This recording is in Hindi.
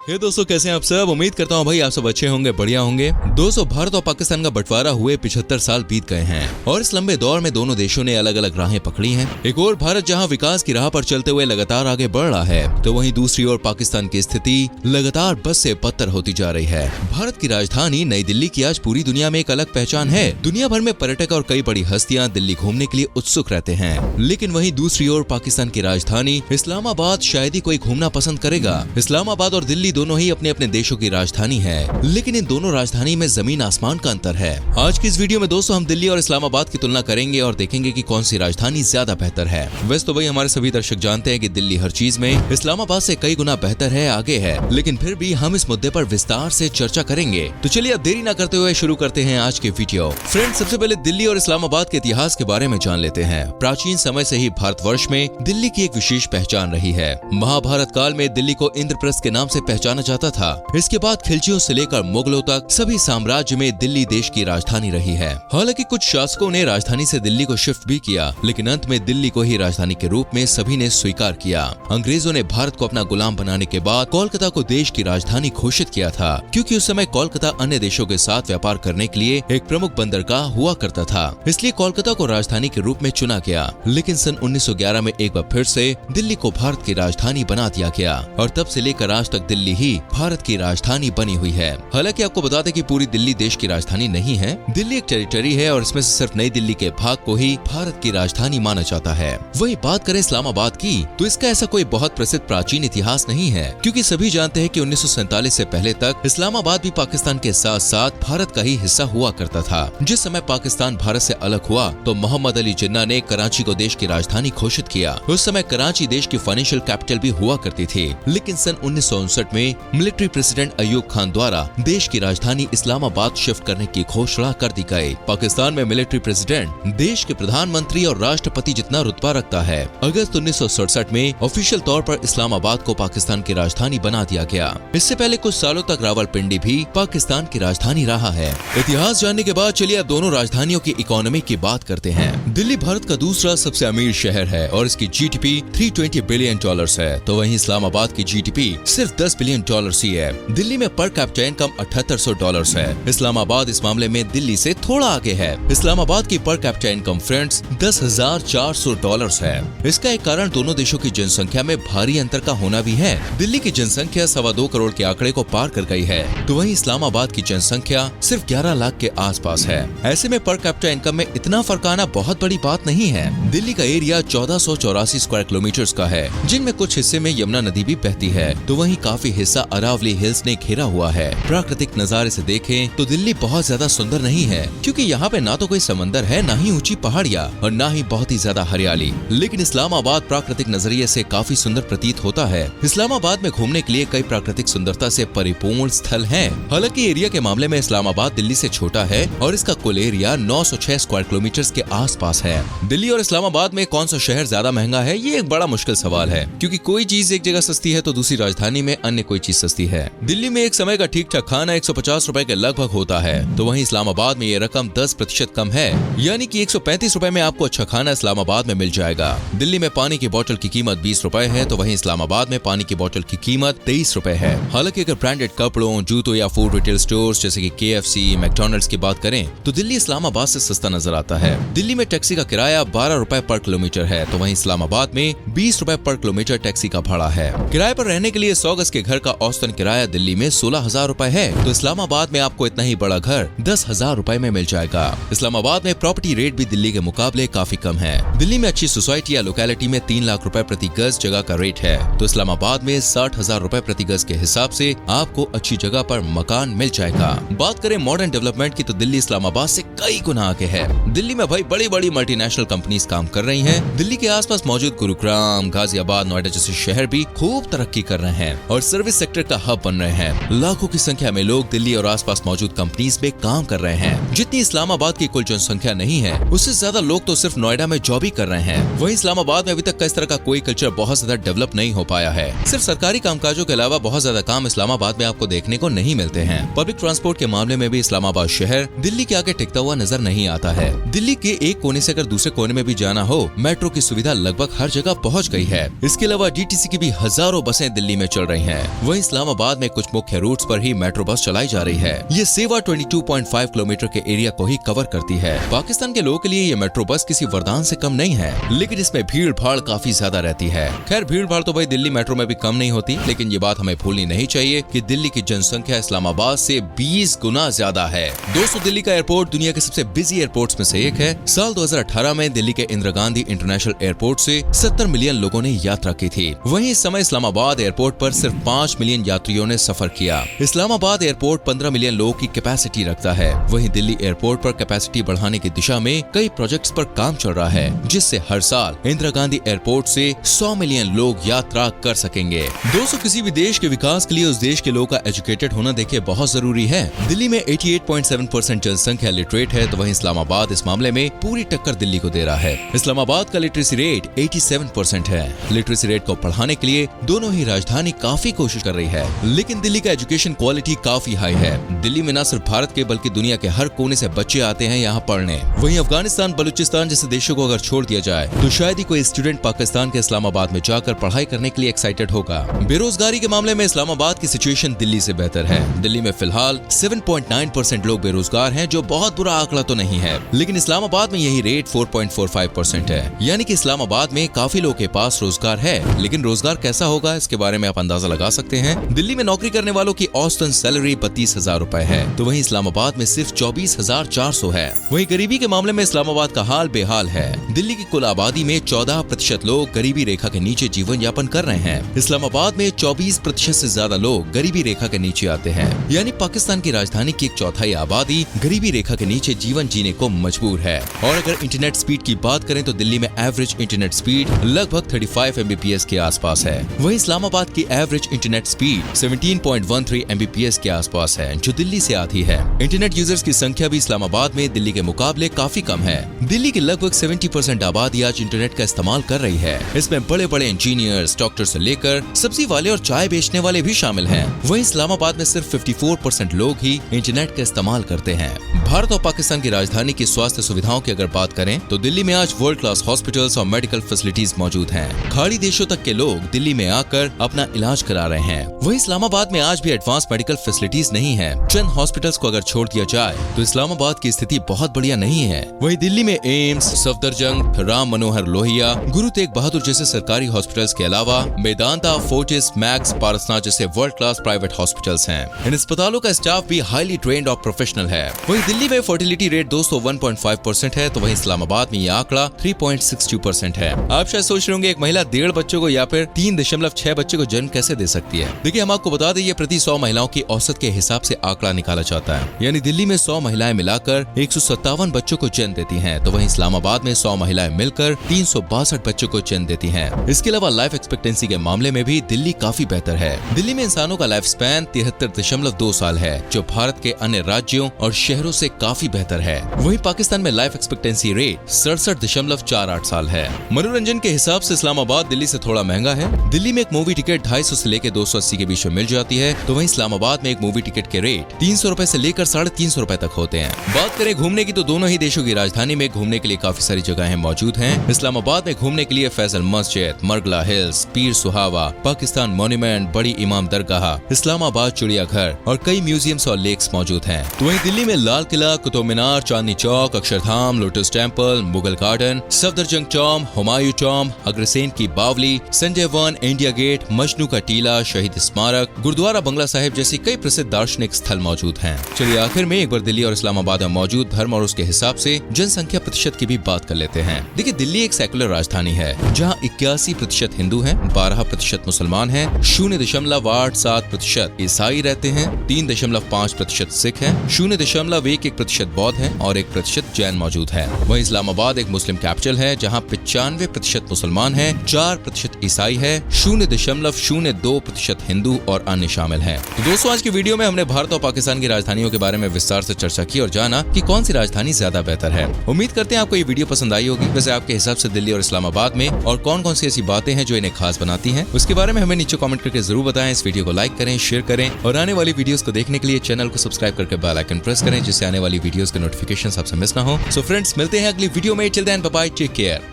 दोस्तों, कैसे हैं आप सब। उम्मीद करता हूँ भाई आप सब अच्छे होंगे, बढ़िया होंगे। दोस्तों, भारत और पाकिस्तान का बंटवारा हुए 75 साल बीत गए हैं और इस लंबे दौर में दोनों देशों ने अलग अलग राहें पकड़ी हैं। एक ओर भारत जहां विकास की राह पर चलते हुए लगातार आगे बढ़ रहा है, तो वहीं दूसरी ओर पाकिस्तान की स्थिति लगातार बस से बदतर होती जा रही है। भारत की राजधानी नई दिल्ली की आज पूरी दुनिया में एक अलग पहचान है। दुनिया भर में पर्यटक और कई बड़ी हस्तियां दिल्ली घूमने के लिए उत्सुक रहते हैं, लेकिन वहीं दूसरी ओर पाकिस्तान की राजधानी इस्लामाबाद शायद ही कोई घूमना पसंद करेगा। इस्लामाबाद और दिल्ली दोनों ही अपने अपने देशों की राजधानी है, लेकिन इन दोनों राजधानी में जमीन आसमान का अंतर है। आज की इस वीडियो में दोस्तों हम दिल्ली और इस्लामाबाद की तुलना करेंगे और देखेंगे कि कौन सी राजधानी ज्यादा बेहतर है। वैसे तो भाई हमारे सभी दर्शक जानते हैं कि दिल्ली हर चीज में इस्लामाबाद से कई गुना बेहतर है, आगे है, लेकिन फिर भी हम इस मुद्दे पर विस्तार से चर्चा करेंगे। तो चलिए अब देरी न करते हुए शुरू करते हैं आज के वीडियो। फ्रेंड्स, सबसे पहले दिल्ली और इस्लामाबाद के इतिहास के बारे में जान लेते हैं। प्राचीन समय से ही भारतवर्ष में दिल्ली की एक विशेष पहचान रही है। महाभारत काल में दिल्ली को इंद्रप्रस्थ के नाम से पहचाना जाता था। इसके बाद खिलजियों से लेकर मुगलों तक सभी साम्राज्य में दिल्ली देश की राजधानी रही है। हालांकि कुछ शासकों ने राजधानी से दिल्ली को शिफ्ट भी किया, लेकिन अंत में दिल्ली को ही राजधानी के रूप में सभी ने स्वीकार किया। अंग्रेजों ने भारत को अपना गुलाम बनाने के बाद कोलकाता को देश की राजधानी घोषित किया था, क्योंकि उस समय कोलकाता अन्य देशों के साथ व्यापार करने के लिए एक प्रमुख बंदरगाह हुआ करता था। इसलिए कोलकाता को राजधानी के रूप में चुना गया। लेकिन सन 1911 में एक बार फिर से दिल्ली को भारत की राजधानी बना दिया गया और तब से लेकर आज तक दिल्ली ही भारत की राजधानी बनी हुई है। हालांकि आपको बता दें कि पूरी दिल्ली देश की राजधानी नहीं है। दिल्ली एक टेरिटरी है और इसमें से सिर्फ नई दिल्ली के भाग को ही भारत की राजधानी माना जाता है। वही बात करें इस्लामाबाद की, तो इसका ऐसा कोई बहुत प्रसिद्ध प्राचीन इतिहास नहीं है, क्योंकि सभी जानते हैं कि 1947 से पहले तक इस्लामाबाद भी पाकिस्तान के साथ साथ भारत का ही हिस्सा हुआ करता था। जिस समय पाकिस्तान भारत से अलग हुआ तो मोहम्मद अली जिन्ना ने कराची को देश की राजधानी घोषित किया। उस समय कराची देश की फाइनेंशियल कैपिटल भी हुआ करती थी, लेकिन सन 1959 में मिलिट्री प्रेसिडेंट अयूब खान द्वारा देश की राजधानी इस्लामाबाद शिफ्ट करने की घोषणा कर दी गई। पाकिस्तान में मिलिट्री प्रेसिडेंट देश के प्रधानमंत्री और राष्ट्रपति जितना रुतबा रखता है। अगस्त 1967 में ऑफिशियल तौर पर इस्लामाबाद को पाकिस्तान की राजधानी बना दिया गया। इससे पहले कुछ सालों तक रावलपिंडी भी पाकिस्तान की राजधानी रहा है। इतिहास जानने के बाद चलिए अब दोनों राजधानियों की इकोनॉमी की बात करते हैं। दिल्ली भारत का दूसरा सबसे अमीर शहर है और इसकी जीडीपी $320 बिलियन है, तो वहीं इस्लामाबाद की जीडीपी सिर्फ $10 बिलियन ही है। दिल्ली में पर कैपिटा इनकम $7800 है। इस्लामाबाद इस मामले में दिल्ली से थोड़ा आगे है। इस्लामाबाद की पर कैपिटा इनकम फ्रेंड्स $10,400 है। इसका एक कारण दोनों देशों की जनसंख्या में भारी अंतर का होना भी है। दिल्ली की जनसंख्या 2.25 करोड़ के आंकड़े को पार कर गई है, तो वहीं इस्लामाबाद की जनसंख्या सिर्फ 11 लाख के आसपास है। ऐसे में पर कैपिटा इनकम में इतना फर्क आना बहुत बड़ी बात नहीं है। दिल्ली का एरिया 1484 स्क्वायर किलोमीटर का है, जिनमें कुछ हिस्से में यमुना नदी भी बहती है, तो वहीं काफी हिस्सा अरावली हिल्स ने घेरा हुआ है। प्राकृतिक नजारे से देखें तो दिल्ली बहुत ज्यादा सुंदर नहीं है, क्योंकि यहाँ पे ना तो कोई समंदर है, ना ही ऊंची पहाड़ियाँ और ना ही बहुत ही ज्यादा हरियाली। लेकिन इस्लामाबाद प्राकृतिक नजरिए से काफी सुंदर प्रतीत होता है। इस्लामाबाद में घूमने के लिए कई प्राकृतिक सुंदरता से परिपूर्ण स्थल हैं। हालांकि एरिया के मामले में इस्लामाबाद दिल्ली से छोटा है और इसका कुल एरिया 906 स्क्वायर किलोमीटर के आसपास है। दिल्ली और इस्लामाबाद में कौन सा शहर ज्यादा महंगा है, ये एक बड़ा मुश्किल सवाल है, क्योंकि कोई चीज एक जगह सस्ती है तो दूसरी राजधानी में अन्य कोई चीज सस्ती है। दिल्ली में एक समय का ठीक ठाक खाना 150 रुपए के लगभग होता है, तो वहीं इस्लामाबाद में ये रकम 10% कम है, यानी कि 135 रुपए में आपको अच्छा खाना इस्लामाबाद में मिल जाएगा। दिल्ली में पानी की बोतल की कीमत 20 रुपए है, तो वहीं इस्लामाबाद में पानी की बोतल की कीमत 23 रुपए है। हालांकि अगर ब्रांडेड कपड़ों, जूतों या फूड रिटेल स्टोर्स जैसे कि KFC, मैकडॉनल्ड्स की बात करें तो दिल्ली इस्लामाबाद से सस्ता नजर आता है। दिल्ली में टैक्सी का किराया 12 रुपए पर किलोमीटर है, तो वहीं इस्लामाबाद में 20 रुपए पर किलोमीटर टैक्सी का भाड़ा है। किराए पर रहने के लिए 100 गज के घर का औसतन किराया दिल्ली में 16,000 रुपए है, तो इस्लामाबाद में आपको इतना ही बड़ा घर 10,000 रुपए में मिल जाएगा। इस्लामाबाद में प्रॉपर्टी रेट भी दिल्ली के मुकाबले काफी कम है। दिल्ली में अच्छी सोसाइटी या लोकेलिटी में 3 लाख रुपए प्रति गज जगह का रेट है, तो इस्लामाबाद में 60,000 रुपए प्रति गज के हिसाब से आपको अच्छी जगह पर मकान मिल जाएगा। बात करें मॉडर्न डेवलपमेंट की, तो दिल्ली इस्लामाबाद से कई गुना आगे है। दिल्ली में भाई बड़ी बड़ी मल्टीनेशनल कंपनीज काम कर रही हैं। दिल्ली के आसपास मौजूद गुरुग्राम, गाजियाबाद, नोएडा जैसे शहर भी खूब तरक्की कर रहे हैं और सर्विस सेक्टर का हब बन रहे हैं। लाखों की संख्या में लोग दिल्ली और आसपास मौजूद कंपनीज में काम कर रहे हैं। जितनी इस्लामाबाद की कुल जनसंख्या नहीं है, उससे ज्यादा लोग तो सिर्फ नोएडा में जॉब ही कर रहे हैं। वहीं इस्लामाबाद में अभी तक इस तरह का कोई कल्चर बहुत ज्यादा डेवलप नहीं हो पाया है। सिर्फ सरकारी कामकाजों के अलावा बहुत ज्यादा काम इस्लामाबाद में आपको देखने को नहीं मिलते हैं। पब्लिक ट्रांसपोर्ट के मामले में भी इस्लामाबाद शहर दिल्ली के आगे टिकता हुआ नजर नहीं आता है। दिल्ली के एक कोने से अगर दूसरे कोने में भी जाना हो, मेट्रो की सुविधा लगभग हर जगह पहुंच गई है। इसके अलावा DTC की भी हजारों बसें दिल्ली में चल रही हैं। वहीं इस्लामाबाद में कुछ मुख्य रूट्स पर ही मेट्रो बस चलाई जा रही है। ये सेवा 22.5 किलोमीटर के एरिया को ही कवर करती है। पाकिस्तान के लोगों के लिए ये मेट्रो बस किसी वरदान से कम नहीं है, लेकिन इसमें भीड़ भाड़ काफी ज्यादा रहती है। खैर भीड़ भाड़ तो भाई दिल्ली मेट्रो में भी कम नहीं होती, लेकिन ये बात हमें भूलनी नहीं चाहिए कि दिल्ली की जनसंख्या इस्लामाबाद से 20 गुना ज्यादा है। दोस्तों, दिल्ली का एयरपोर्ट दुनिया के सबसे बिजी एयरपोर्ट्स में से एक है। साल 2018 में दिल्ली के इंदिरा गांधी इंटरनेशनल एयरपोर्ट से 70 मिलियन लोगों ने यात्रा की थी। वहीं इस समय इस्लामाबाद एयरपोर्ट पर सिर्फ 5 मिलियन यात्रियों ने सफर किया। इस्लामाबाद एयरपोर्ट 15 मिलियन लोगों की कैपेसिटी रखता है। वहीं दिल्ली एयरपोर्ट पर कैपेसिटी बढ़ाने की दिशा में कई प्रोजेक्ट्स पर काम चल रहा है, जिससे हर साल इंदिरा गांधी एयरपोर्ट से 100 मिलियन लोग यात्रा कर सकेंगे। दोस्तों, किसी भी देश के विकास के लिए उस देश के लोगों का एजुकेटेड होना देखिए बहुत जरूरी है। दिल्ली में 88.7% जनसंख्या लिटरेट है, तो वहीं इस्लामाबाद इस मामले में पूरी टक्कर दिल्ली को दे रहा है। इस्लामाबाद का लिटरेसी रेट 87% है। लिटरेसी रेट को बढ़ाने के लिए दोनों ही राजधानी काफी कोशिश कर रही है, लेकिन दिल्ली का एजुकेशन क्वालिटी काफी हाई है। दिल्ली में न सिर्फ भारत के बल्कि दुनिया के हर कोने से बच्चे आते हैं यहाँ पढ़ने। वहीं अफगानिस्तान, बलूचिस्तान जैसे देशों को अगर छोड़ दिया जाए तो शायद ही कोई स्टूडेंट पाकिस्तान के इस्लामाबाद में जाकर पढ़ाई करने के लिए एक्साइटेड होगा। बेरोजगारी के मामले में इस्लामाबाद की सिचुएशन दिल्ली से बेहतर है। दिल्ली में फिलहाल 7.9% लोग बेरोजगार हैं, जो बहुत बुरा आंकड़ा तो नहीं है, लेकिन इस्लामाबाद में यही रेट 4.45% है। यानी कि इस्लामाबाद में काफी लोगों के पास रोजगार है, लेकिन रोजगार कैसा होगा इसके बारे में आप अंदाजा लगा सकते हैं। दिल्ली में नौकरी करने वालों की औसतन सैलरी 32,000 रुपए है, तो वहीं इस्लामाबाद में सिर्फ 24,400 है। वहीं गरीबी के मामले में इस्लामाबाद का हाल बेहाल है। दिल्ली की कुल आबादी में 14% लोग गरीबी रेखा के नीचे जीवन यापन कर रहे हैं। इस्लामाबाद में 24% से ज्यादा लोग गरीबी रेखा के नीचे आते हैं, यानी पाकिस्तान की राजधानी की 1/4 आबादी गरीबी रेखा के नीचे जीवन जीने को मजबूर है। और अगर इंटरनेट स्पीड की बात करें तो दिल्ली में एवरेज इंटरनेट स्पीड लगभग 35 MBPS के आसपास है। वहीं इस्लामाबाद की एवरेज इंटरनेट स्पीड 17.13 MBPS के आसपास है, जो दिल्ली से आधी है। इंटरनेट यूजर्स की संख्या भी इस्लामाबाद में दिल्ली के मुकाबले काफी कम है। दिल्ली की लगभग 70% आबादी आज इंटरनेट का इस्तेमाल कर रही है। इसमें बड़े बड़े इंजीनियर्स, डॉक्टर से लेकर सब्जी वाले और चाय बेचने वाले भी शामिल हैं। वहीं इस्लामाबाद में सिर्फ 54% लोग ही इंटरनेट का इस्तेमाल करते हैं। भारत और पाकिस्तान की राजधानी की स्वास्थ्य सुविधाओं की अगर बात करें तो दिल्ली में आज वर्ल्ड क्लास हॉस्पिटल्स और मेडिकल फैसिलिटीज मौजूद हैं। खाड़ी देशों तक के लोग दिल्ली में आकर अपना इलाज करा रहे हैं। वहीं इस्लामाबाद में आज भी एडवांस मेडिकल फैसिलिटीज नहीं है। चंद हॉस्पिटल्स को अगर छोड़ दिया जाए तो इस्लामाबाद की स्थिति बहुत बढ़िया नहीं है। वहीं दिल्ली में एम्स, सफदरजंग, राम मनोहर लोहिया, गुरु तेग बहादुर जैसे सरकारी हॉस्पिटल्स के अलावा मेदांता, फोर्टिस, मैक्स, पारसनाथ जैसे वर्ल्ड क्लास प्राइवेट हॉस्पिटल्स हैं। इन अस्पतालों का स्टाफ भी हाईली ट्रेन्ड और प्रोफेशनल है। वहीं दिल्ली में फर्टिलिटी रेट 101.5% है, तो वहीं इस्लामाबाद में यह आंकड़ा 3.62% है। आप शायद सोच रहे होंगे एक महिला 1.5 बच्चों को या फिर 3.6 बच्चे को जन्म कैसे दे सकती है। देखिए, हम आपको बता दें, ये प्रति 100 महिलाओं की औसत के हिसाब से आंकड़ा निकाला जाता है। यानी दिल्ली में 100 महिलाएं मिलाकर 157 बच्चों को जन्म देती हैं, तो वहीं इस्लामाबाद में 100 महिलाएं मिलकर 362 बच्चों को जन्म देती हैं। इसके अलावा लाइफ एक्सपेक्टेंसी के मामले में भी दिल्ली काफी बेहतर है। दिल्ली में इंसानों का लाइफ स्पैन 73.2 साल है, जो भारत के अन्य राज्यों और शहरों से काफी बेहतर है। वहीं पाकिस्तान में लाइफ एक्सपेक्टेंसी रेट 67.48 साल है। मनोरंजन के हिसाब से इस्लामाबाद दिल्ली से थोड़ा महंगा है। दिल्ली में एक मूवी टिकट 250 से लेकर 280 के बीच में मिल जाती है, तो वहीं इस्लामाबाद में एक मूवी टिकट के रेट 300 रुपए से लेकर 350 रुपए तक होते हैं। बात करें घूमने की तो दोनों ही देशों की राजधानी में घूमने के लिए काफी सारी जगहें मौजूद हैं। इस्लामाबाद में घूमने के लिए फैसल मस्जिद, मरगला हिल्स, पीर सुहावा, पाकिस्तान मॉन्यूमेंट, बड़ी इमाम दरगाह, इस्लामाबाद चिड़ियाघर और कई म्यूजियम्स और लेक्स मौजूद हैं। तो वहीं दिल्ली में Lal Qila, Qutub Minar, Chandni Chowk, Akshardham, lotus temple, Mughal garden, Safdarjung tomb, Humayun tomb, Agrasen की बावली, संजय वन, इंडिया गेट, मजनू का टीला, शहीद स्मारक, गुरुद्वारा बंगला साहिब जैसी कई प्रसिद्ध दार्शनिक स्थल मौजूद हैं। चलिए आखिर में एक बार दिल्ली और इस्लामाबाद में मौजूद धर्म और उसके हिसाब से जनसंख्या प्रतिशत की भी बात कर लेते हैं। देखिए, दिल्ली एक सेकुलर राजधानी है, जहाँ 81% हिंदू हैं, 12% मुसलमान हैं, 0.87% ईसाई रहते हैं, 3.5% सिख हैं, 0.11% बौद्ध हैं और 1% जैन मौजूद है। वहीं इस्लामाबाद एक मुस्लिम कैपिटल है, जहाँ 95% मुसलमान हैं, 4% ईसाई है, 0.02% हिंदू और अन्य शामिल हैं। तो दोस्तों, आज की वीडियो में हमने भारत और पाकिस्तान की राजधानियों के बारे में विस्तार से चर्चा की और जाना कि कौन सी राजधानी ज्यादा बेहतर है। उम्मीद करते हैं आपको ये वीडियो पसंद आई होगी। वैसे आपके हिसाब से दिल्ली और इस्लामाबाद में और कौन कौन सी ऐसी बातें हैं जो इन्हें खास बनाती हैं, उसके बारे में हमें नीचे कमेंट करके जरूर बताएं। इस वीडियो को लाइक करें, शेयर करें और आने वाली वीडियोस को देखने के लिए चैनल को सब्सक्राइब करके बेल आइकन प्रेस करें, जिससे आने वाली वीडियोस के नोटिफिकेशन आपसे मिस ना हो। सो फ्रेंड्स, मिलते हैं अगली वीडियो में। Till then, bye bye, take care.